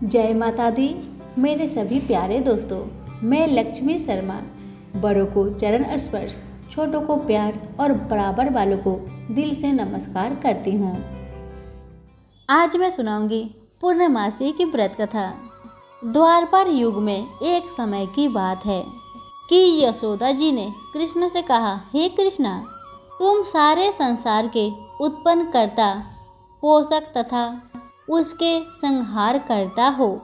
जय माता दी। मेरे सभी प्यारे दोस्तों, मैं लक्ष्मी शर्मा बड़ों को चरण स्पर्श, छोटों को प्यार और बराबर वालों को दिल से नमस्कार करती हूँ। आज मैं सुनाऊंगी पूर्णमासी की व्रत कथा। द्वापर युग में एक समय की बात है कि यशोदा जी ने कृष्ण से कहा, हे कृष्णा, तुम सारे संसार के उत्पन्न करता, पोषक तथा उसके संहार करता हो।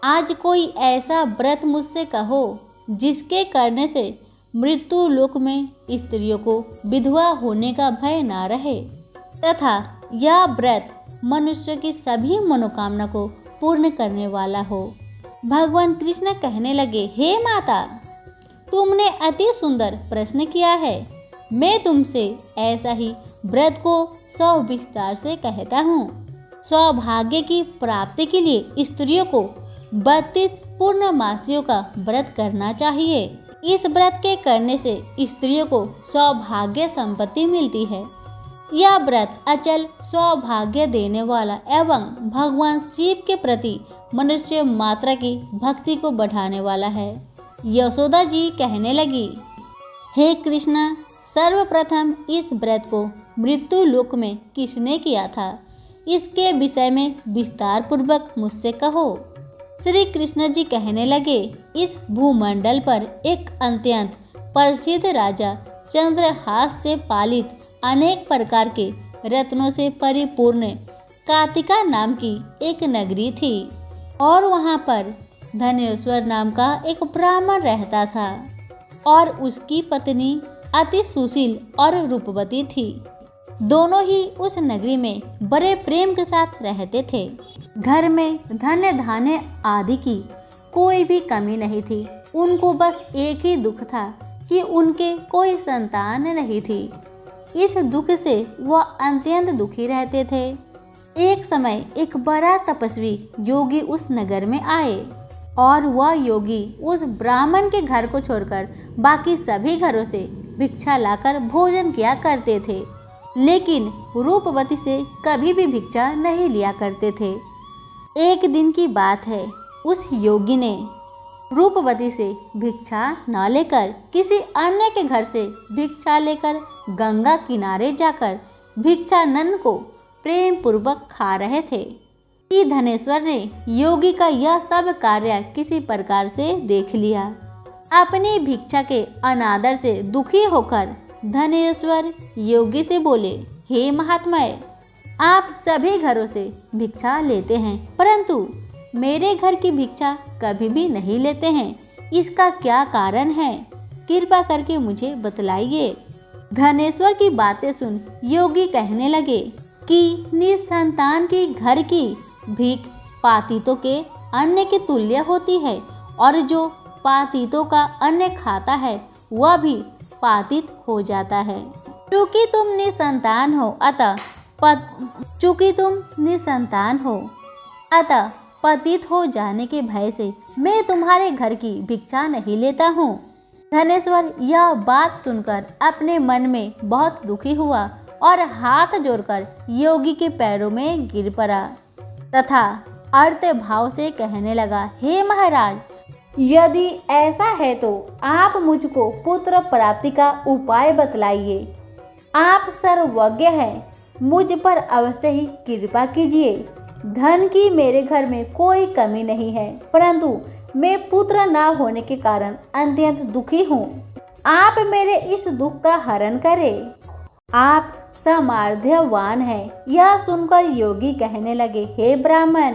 आज कोई ऐसा व्रत मुझसे कहो जिसके करने से मृत्यु लोक में स्त्रियों को विधवा होने का भय ना रहे तथा यह व्रत मनुष्य की सभी मनोकामना को पूर्ण करने वाला हो। भगवान कृष्ण कहने लगे, हे माता, तुमने अति सुंदर प्रश्न किया है। मैं तुमसे ऐसा ही व्रत को सविस्तार से कहता हूँ। सौभाग्य की प्राप्ति के लिए स्त्रियों को 32 पूर्णमासियों का व्रत करना चाहिए। इस व्रत के करने से स्त्रियों को सौभाग्य संपत्ति मिलती है। यह व्रत अचल सौभाग्य देने वाला एवं भगवान शिव के प्रति मनुष्य मात्रा की भक्ति को बढ़ाने वाला है। यशोदा जी कहने लगी, हे कृष्ण, सर्वप्रथम इस व्रत को मृत्यु लोक में किसने किया था, इसके विषय में विस्तार पूर्वक मुझसे कहो। श्री कृष्ण जी कहने लगे, इस भूमंडल पर एक अत्यंत प्रसिद्ध राजा चंद्रहास से पालित अनेक प्रकार के रत्नों से परिपूर्ण कार्तिका नाम की एक नगरी थी और वहाँ पर धनेश्वर नाम का एक ब्राह्मण रहता था और उसकी पत्नी अति सुशील और रूपवती थी। दोनों ही उस नगरी में बड़े प्रेम के साथ रहते थे। घर में धन्य धान्य आदि की कोई भी कमी नहीं थी। उनको बस एक ही दुख था कि उनके कोई संतान नहीं थी। इस दुख से वह अत्यंत दुखी रहते थे। एक समय एक बड़ा तपस्वी योगी उस नगर में आए और वह योगी उस ब्राह्मण के घर को छोड़कर बाकी सभी घरों से भिक्षा लाकर भोजन किया करते थे, लेकिन रूपवती से कभी भी भिक्षा नहीं लिया करते थे। एक दिन की बात है, उस योगी ने रूपवती से भिक्षा न लेकर किसी अन्य के घर से भिक्षा लेकर गंगा किनारे जाकर भिक्षानन को प्रेम पूर्वक खा रहे थे कि धनेश्वर ने योगी का यह सब कार्य किसी प्रकार से देख लिया। अपनी भिक्षा के अनादर से दुखी होकर धनेश्वर योगी से बोले, हे महात्माए, आप सभी घरों से भिक्षा लेते हैं परंतु मेरे घर की भिक्षा कभी भी नहीं लेते हैं। इसका क्या कारण है? कृपा करके मुझे बतलाइए। धनेश्वर की बातें सुन योगी कहने लगे कि निसंतान की घर की भीख पातीतों के अन्न के तुल्य होती है और जो पातीतों का अन्न खाता है वह भी पातित हो जाता है। चूँकि तुम निसंतान हो अतः पतित हो जाने के भय से मैं तुम्हारे घर की भिक्षा नहीं लेता हूँ। धनेश्वर यह बात सुनकर अपने मन में बहुत दुखी हुआ और हाथ जोड़कर योगी के पैरों में गिर पड़ा तथा अर्थ भाव से कहने लगा, हे महाराज, यदि ऐसा है तो आप मुझको पुत्र प्राप्ति का उपाय बतलाइए। आप सर्वज्ञ हैं, मुझ पर अवश्य ही कृपा कीजिए। धन की मेरे घर में कोई कमी नहीं है परंतु मैं पुत्र ना होने के कारण अत्यंत दुखी हूँ। आप मेरे इस दुख का हरण करें। आप सामर्थ्यवान हैं। यह सुनकर योगी कहने लगे, हे ब्राह्मण,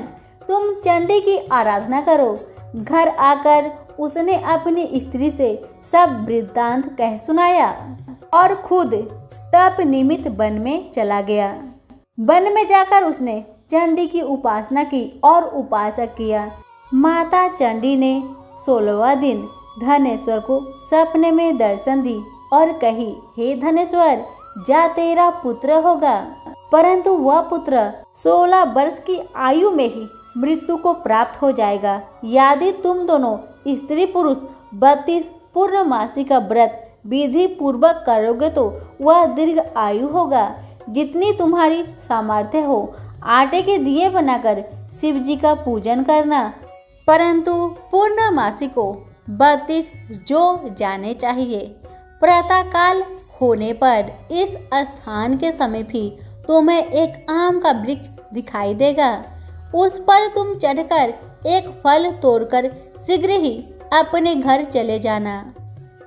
तुम चंडी की आराधना करो। घर आकर उसने अपनी स्त्री से सब वृत्तांत कह सुनाया और खुद तप निमित्त वन में चला गया। वन में जाकर उसने चंडी की उपासना की और उपासक किया। माता चंडी ने 16वां दिन धनेश्वर को सपने में दर्शन दी और कही, हे धनेश्वर, जा तेरा पुत्र होगा परंतु वह पुत्र 16 वर्ष की आयु में ही मृत्यु को प्राप्त हो जाएगा। यदि तुम दोनों स्त्री पुरुष 32 पूर्णमासी का व्रत विधि पूर्वक करोगे तो वह दीर्घ आयु होगा। जितनी तुम्हारी सामर्थ्य हो आटे के दिए बनाकर शिव जी का पूजन करना। परंतु पूर्णमासी को 32 जो जाने चाहिए। प्रातःकाल होने पर इस स्थान के समय भी तुम्हें एक आम का वृक्ष दिखाई देगा। उस पर तुम चढ़कर एक फल तोड़कर शीघ्र ही अपने घर चले जाना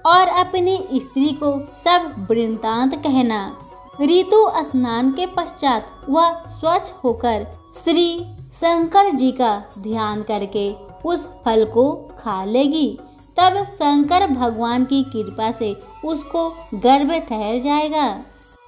और अपनी स्त्री को सब वृत्तांत कहना। ऋतु स्नान के पश्चात वह स्वच्छ होकर श्री शंकर जी का ध्यान करके उस फल को खा लेगी। तब शंकर भगवान की कृपा से उसको गर्भ ठहर जाएगा।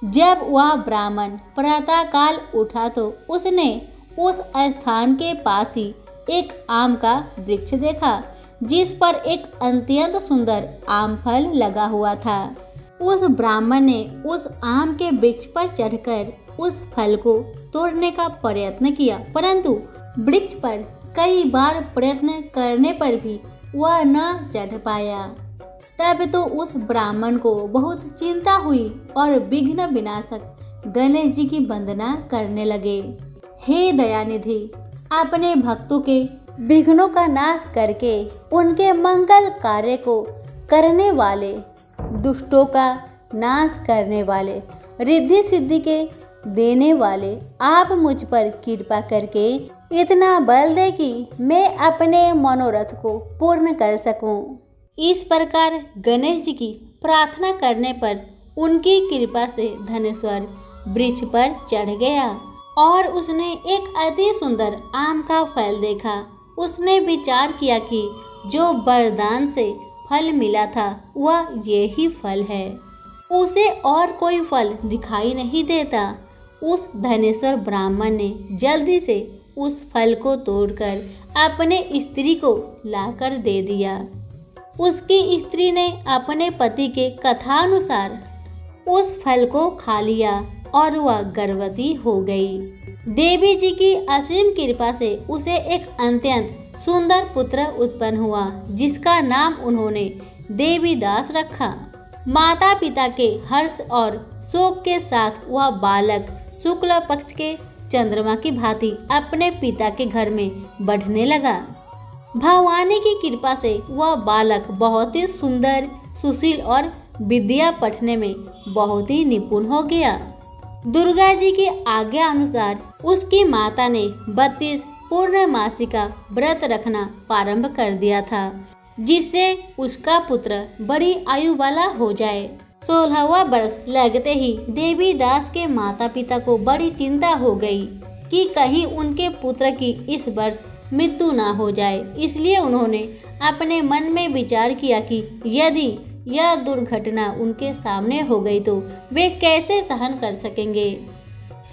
जब वह ब्राह्मण प्रातःकाल उठा तो उसने उस स्थान के पास ही एक आम का वृक्ष देखा, जिस पर एक अत्यंत सुंदर आम फल लगा हुआ था। उस ब्राह्मण ने उस आम के वृक्ष पर चढ़कर उस फल को तोड़ने का प्रयत्न किया, परंतु वृक्ष पर कई बार प्रयत्न करने पर भी वह न चढ़ पाया। तब तो उस ब्राह्मण को बहुत चिंता हुई और विघ्न विनाशक गणेश जी की वंदना करने लगे। हे दयानिधि, अपने भक्तों के विघ्नों का नाश करके उनके मंगल कार्य को करने वाले, दुष्टों का नाश करने वाले, रिद्धि सिद्धि के देने वाले, आप मुझ पर कृपा करके इतना बल दे कि मैं अपने मनोरथ को पूर्ण कर सकूं। इस प्रकार गणेश जी की प्रार्थना करने पर उनकी कृपा से धनेश्वर वृक्ष पर चढ़ गया और उसने एक अति सुंदर आम का फल देखा। उसने विचार किया कि जो वरदान से फल मिला था वह यही फल है, उसे और कोई फल दिखाई नहीं देता। उस धनेश्वर ब्राह्मण ने जल्दी से उस फल को तोड़कर अपने स्त्री को लाकर दे दिया। उसकी स्त्री ने अपने पति के कथानुसार उस फल को खा लिया और वह गर्भवती हो गई। देवी जी की असीम कृपा से उसे एक अत्यंत सुंदर पुत्र उत्पन्न हुआ, जिसका नाम उन्होंने देवीदास रखा। माता पिता के हर्ष और शोक के साथ वह बालक शुक्ल पक्ष के चंद्रमा की भांति अपने पिता के घर में बढ़ने लगा। भगवान की कृपा से वह बालक बहुत ही सुंदर, सुशील और विद्या पढ़ने में बहुत ही निपुण हो गया। दुर्गा जी की आज्ञा अनुसार उसकी माता ने 32 पूर्णमासी का व्रत रखना प्रारंभ कर दिया था, जिससे उसका पुत्र बड़ी आयु वाला हो जाए। 16वां वर्ष लगते ही देवीदास के माता पिता को बड़ी चिंता हो गई कि कहीं उनके पुत्र की इस वर्ष मृत्यु ना हो जाए। इसलिए उन्होंने अपने मन में विचार किया कि यदि यह दुर्घटना उनके सामने हो गई तो वे कैसे सहन कर सकेंगे।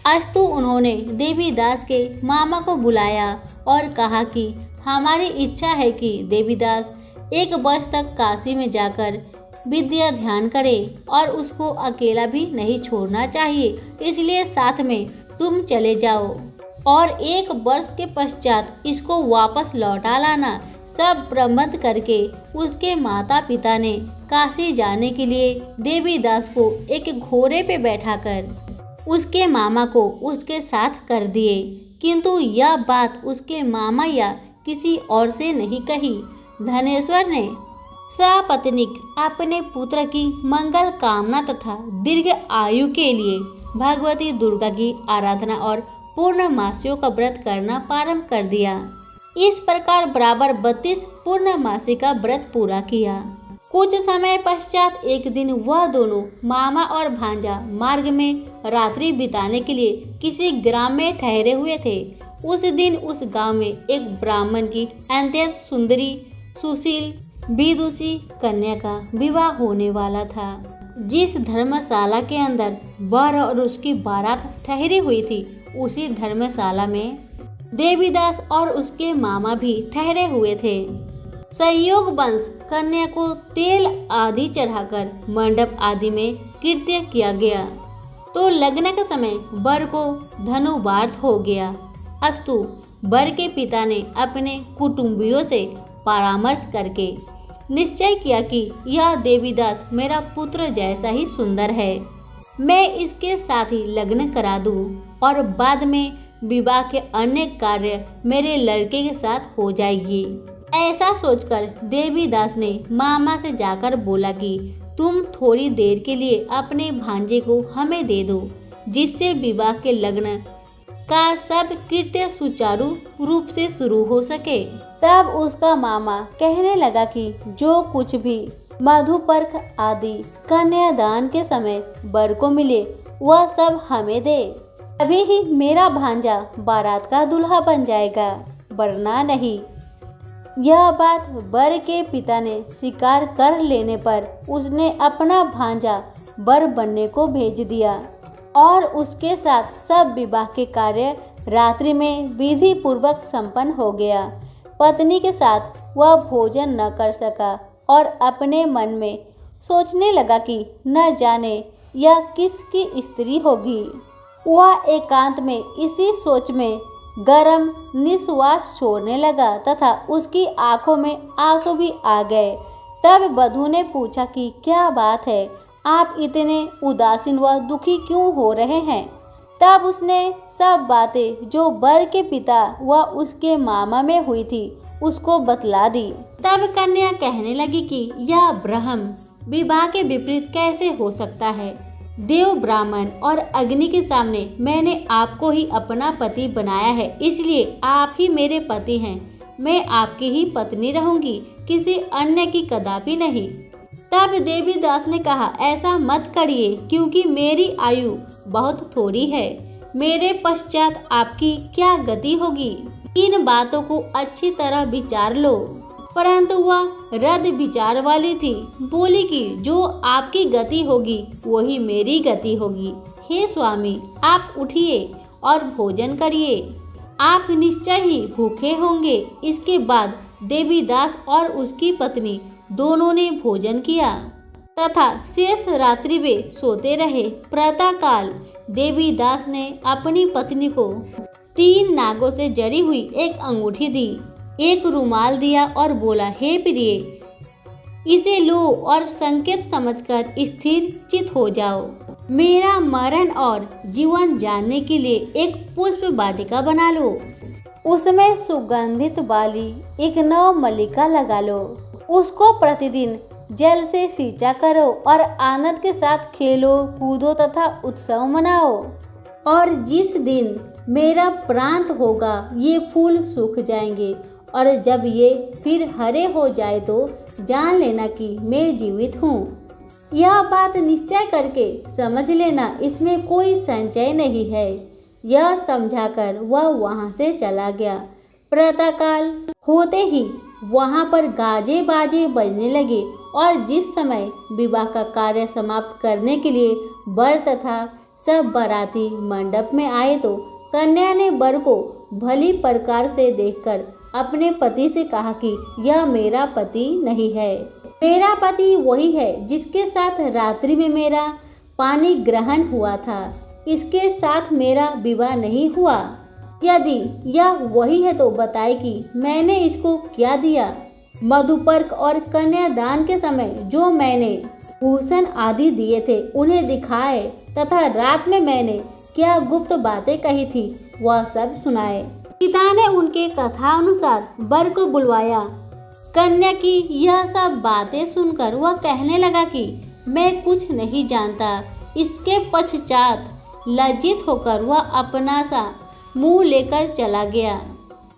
अस्तु उन्होंने देवीदास के मामा को बुलाया और कहा कि हमारी इच्छा है कि देवीदास 1 वर्ष तक काशी में जाकर विद्या ध्यान करे और उसको अकेला भी नहीं छोड़ना चाहिए, इसलिए साथ में तुम चले जाओ और 1 वर्ष के पश्चात इसको वापस लौटा लाना। सब प्रबंध करके उसके माता पिता ने काशी जाने के लिए देवीदास को एक घोड़े पे बैठाकर उसके मामा को उसके साथ कर दिए, किंतु यह बात उसके मामा या किसी और से नहीं कही। धनेश्वर ने सपत्नीक अपने पुत्र की मंगल कामना तथा दीर्घ आयु के लिए भगवती दुर्गा की आराधना और पूर्णमासियों का व्रत करना प्रारंभ कर दिया। इस प्रकार बराबर 32 पूर्णमासी का व्रत पूरा किया। कुछ समय पश्चात एक दिन वह दोनों मामा और भांजा मार्ग में रात्रि बिताने के लिए किसी ग्राम में ठहरे हुए थे। उस दिन उस गांव में एक ब्राह्मण की अत्यंत सुंदरी, सुशील, विदुषी कन्या का विवाह होने वाला था। जिस धर्मशाला के अंदर वर और उसकी बारात ठहरी हुई थी, उसी धर्मशाला में देवीदास और उसके मामा भी ठहरे हुए थे। संयोग वंश कन्या को तेल आदि चढ़ाकर मंडप आदि में कृत्य किया गया तो लग्न के समय वर को धनुवार्थ हो गया। अस्तु वर के पिता ने अपने कुटुंबियों से परामर्श करके निश्चय किया कि यह देवीदास मेरा पुत्र जैसा ही सुंदर है, मैं इसके साथ ही लग्न करा दूं और बाद में विवाह के अन्य कार्य मेरे लड़के के साथ हो जाएगी। ऐसा सोचकर देवीदास ने मामा से जाकर बोला कि तुम थोड़ी देर के लिए अपने भांजे को हमें दे दो, जिससे विवाह के लग्न का सब कृत्य सुचारू रूप से शुरू हो सके। तब उसका मामा कहने लगा कि जो कुछ भी मधुपर्क आदि कन्यादान के समय वर को मिले वह सब हमें दे, तभी ही मेरा भांजा बारात का दूल्हा बन जाएगा, वरना नहीं। यह बात वर के पिता ने स्वीकार कर लेने पर उसने अपना भांजा वर बनने को भेज दिया और उसके साथ सब विवाह के कार्य रात्रि में विधि पूर्वक संपन्न हो गया। पत्नी के साथ वह भोजन न कर सका और अपने मन में सोचने लगा कि न जाने यह किसकी स्त्री होगी। वह एकांत में इसी सोच में गरम निश्वास छोड़ने लगा तथा उसकी आंखों में आंसू भी आ गए। तब वधू ने पूछा कि क्या बात है, आप इतने उदासीन व दुखी क्यों हो रहे हैं। तब उसने सब बातें जो वर के पिता व उसके मामा में हुई थी उसको बतला दी। तब कन्या कहने लगी कि यह ब्रह्म विवाह के विपरीत कैसे हो सकता है। देव, ब्राह्मण और अग्नि के सामने मैंने आपको ही अपना पति बनाया है, इसलिए आप ही मेरे पति हैं। मैं आपकी ही पत्नी रहूंगी, किसी अन्य की कदापि नहीं। तब देवीदास ने कहा, ऐसा मत करिए, क्योंकि मेरी आयु बहुत थोड़ी है। मेरे पश्चात आपकी क्या गति होगी। इन बातों को अच्छी तरह विचार लो। परंतु वह रद्द विचार वाली थी। बोली कि जो आपकी गति होगी वही मेरी गति होगी। हे स्वामी, आप उठिए और भोजन करिए, आप निश्चय ही भूखे होंगे। इसके बाद देवीदास और उसकी पत्नी दोनों ने भोजन किया तथा शेष रात्रि वे सोते रहे। प्रातःकाल देवीदास ने अपनी पत्नी को 3 नागों से जरी हुई एक अंगूठी दी, एक रुमाल दिया और बोला, हे प्रिय, इसे लो और संकेत समझकर स्थिर चित हो जाओ। मेरा मरण और जीवन जानने के लिए एक पुष्प वाटिका बना लो, उसमें सुगंधित वाली एक नव मल्लिका लगा लो। उसको प्रतिदिन जल से सींचा करो और आनंद के साथ खेलो, कूदो तथा उत्सव मनाओ। और जिस दिन मेरा प्रांत होगा ये फूल सूख जाएंगे और जब ये फिर हरे हो जाए तो जान लेना कि मैं जीवित हूँ। यह बात निश्चय करके समझ लेना, इसमें कोई संचय नहीं है। यह समझाकर वह वहाँ से चला गया। प्रातःकाल होते ही वहाँ पर गाजे बाजे बजने लगे और जिस समय विवाह का कार्य समाप्त करने के लिए वर तथा सब बाराती मंडप में आए तो कन्या ने वर को भली प्रकार से देखकर अपने पति से कहा कि यह मेरा पति नहीं है। मेरा पति वही है जिसके साथ रात्रि में मेरा पानी ग्रहण हुआ था। इसके साथ मेरा विवाह नहीं हुआ। यदि यह वही है तो बताए कि मैंने इसको क्या दिया। मधुपर्क और कन्यादान के समय जो मैंने भूषण आदि दिए थे उन्हें दिखाए तथा रात में मैंने क्या गुप्त बातें कही थी वह सब सुनाए। पिता ने उनके कथा अनुसार वर को बुलवाया। कन्या की यह सब बातें सुनकर वह कहने लगा कि मैं कुछ नहीं जानता। इसके पश्चात लज्जित होकर वह अपना सा मुंह लेकर चला गया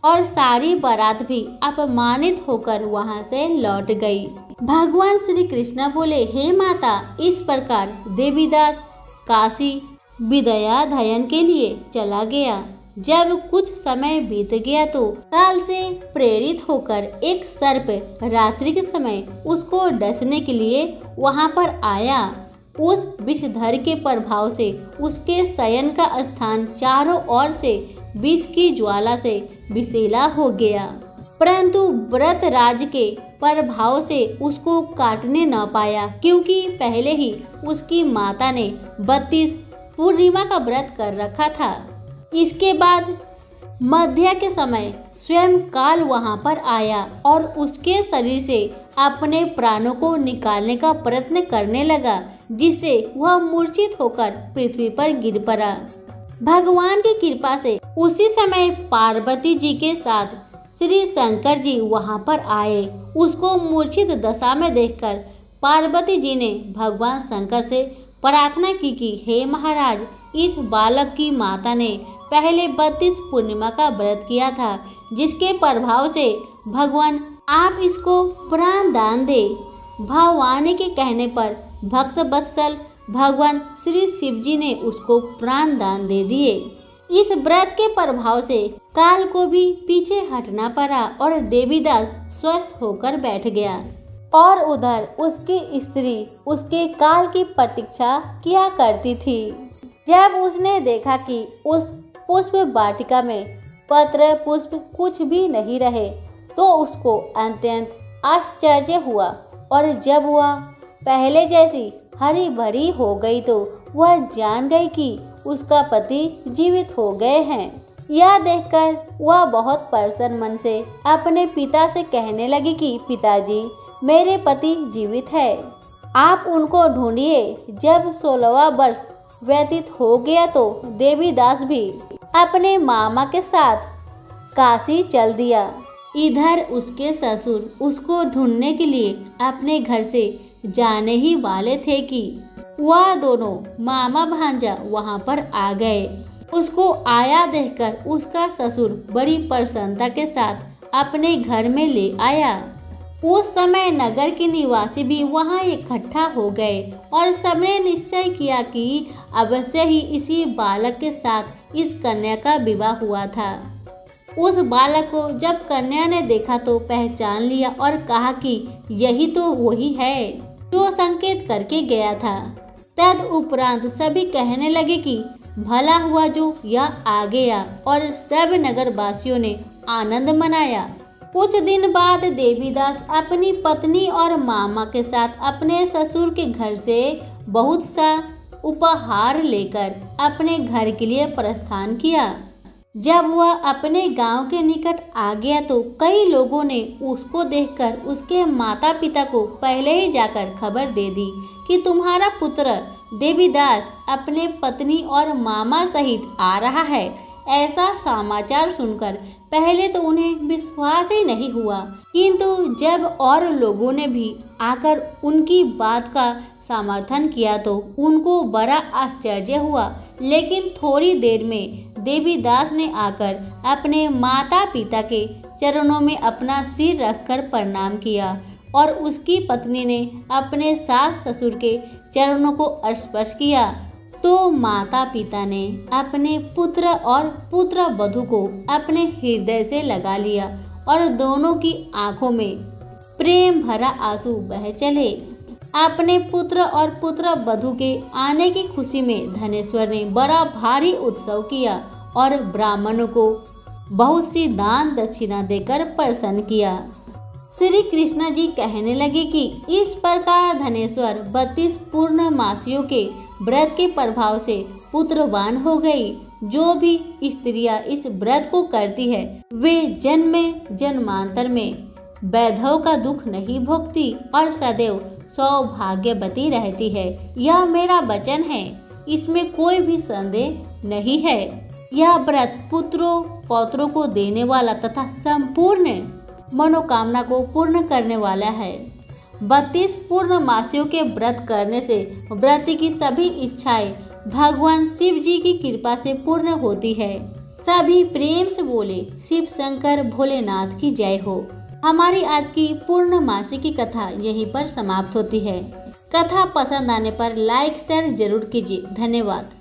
और सारी बारात भी अपमानित होकर वहां से लौट गई। भगवान श्री कृष्ण बोले, हे माता, इस प्रकार देवीदास काशी विद्याध्ययन के लिए चला गया। जब कुछ समय बीत गया तो काल से प्रेरित होकर एक सर्प रात्रि के समय उसको डसने के लिए वहां पर आया। उस विषधर के प्रभाव से उसके शयन का स्थान चारों ओर से विष की ज्वाला से विषैला हो गया, परंतु व्रतराज के प्रभाव से उसको काटने न पाया, क्योंकि पहले ही उसकी माता ने 32 पूर्णिमा का व्रत कर रखा था। इसके बाद मध्य के समय स्वयं काल वहां पर आया और उसके शरीर से अपने प्राणों को निकालने का प्रयत्न करने लगा, जिससे वह मूर्छित होकर पृथ्वी पर गिर पड़ा। भगवान की कृपा से उसी समय पार्वती जी के साथ श्री शंकर जी वहां पर आए। उसको मूर्छित दशा में देखकर पार्वती जी ने भगवान शंकर से प्रार्थना की कि हे महाराज, इस बालक की माता ने पहले 32 पूर्णिमा का व्रत किया था, जिसके प्रभाव से भगवान आप इसको प्राण दान दे। भवानी के कहने पर भक्त वत्सल भगवान श्री शिव जी ने उसको प्राण दान दे दिए। इस व्रत के प्रभाव से काल को भी पीछे हटना पड़ा और देवीदास स्वस्थ होकर बैठ गया। और उधर उसकी स्त्री उसके काल की प्रतीक्षा किया करती थी। जब उसने देखा कि उस पुष्प वाटिका में पत्र पुष्प कुछ भी नहीं रहे, तो उसको अत्यंत आश्चर्य हुआ। और जब वह पहले जैसी हरी भरी हो गई, तो वह जान गई कि उसका पति जीवित हो गए हैं। यह देखकर वह बहुत प्रसन्न मन से अपने पिता से कहने लगी कि पिताजी, मेरे पति जीवित है, आप उनको ढूंढिए। जब 16वां वर्ष व्यतीत हो गया तो देवीदास भी अपने मामा के साथ काशी चल दिया। इधर उसके ससुर उसको ढूंढने के लिए अपने घर से जाने ही वाले थे कि वह दोनों मामा भांजा वहां पर आ गए। उसको आया देखकर उसका ससुर बड़ी प्रसन्नता के साथ अपने घर में ले आया। उस समय नगर के निवासी भी वहां इकट्ठा हो गए और सबने निश्चय किया कि अवश्य ही इसी बालक के साथ इस कन्या का विवाह हुआ था। उस बालक को जब कन्या ने देखा तो पहचान लिया और कहा कि यही तो वही है जो संकेत करके गया था। तद उपरांत सभी कहने लगे कि भला हुआ जो यह आ गया, और सब नगरवासियों ने आनंद मनाया। कुछ दिन बाद देवीदास अपनी पत्नी और मामा के साथ अपने ससुर के घर से बहुत सा उपहार लेकर अपने घर के लिए प्रस्थान किया। जब वह अपने गांव के निकट आ गया तो कई लोगों ने उसको देखकर उसके माता पिता को पहले ही जाकर खबर दे दी कि तुम्हारा पुत्र देवीदास अपने पत्नी और मामा सहित आ रहा है। ऐसा समाचार सुनकर पहले तो उन्हें विश्वास ही नहीं हुआ, किंतु जब और लोगों ने भी आकर उनकी बात का समर्थन किया तो उनको बड़ा आश्चर्य हुआ। लेकिन थोड़ी देर में देवीदास ने आकर अपने माता पिता के चरणों में अपना सिर रखकर प्रणाम किया और उसकी पत्नी ने अपने सास ससुर के चरणों को स्पर्श किया। तो माता पिता ने अपने पुत्र और पुत्र वधू को अपने हृदय से लगा लिया और दोनों की आंखों में प्रेम भरा आंसू बह चले। अपने पुत्र और पुत्र वधू के आने की खुशी में धनेश्वर ने बड़ा भारी उत्सव किया और ब्राह्मणों को बहुत सी दान दक्षिणा देकर प्रसन्न किया। श्री कृष्ण जी कहने लगे कि इस प्रकार धनेश्वर 32 पूर्णमासियों के व्रत के प्रभाव से पुत्रवान हो गई। जो भी स्त्रियां इस व्रत को करती है वे जन्म जन्मांतर में वैधव का दुख नहीं भोगती और सदैव सौभाग्यवती रहती है। यह मेरा वचन है, इसमें कोई भी संदेह नहीं है। यह व्रत पुत्रों पौत्रों को देने वाला तथा संपूर्ण मनोकामना को पूर्ण करने वाला है। 32 पूर्णमासियों के व्रत करने से व्रती की सभी इच्छाएं भगवान शिव जी की कृपा से पूर्ण होती है। सभी प्रेम से बोले शिव शंकर भोलेनाथ की जय हो। हमारी आज की पूर्णमासी की कथा यहीं पर समाप्त होती है। कथा पसंद आने पर लाइक शेयर जरूर कीजिए। धन्यवाद।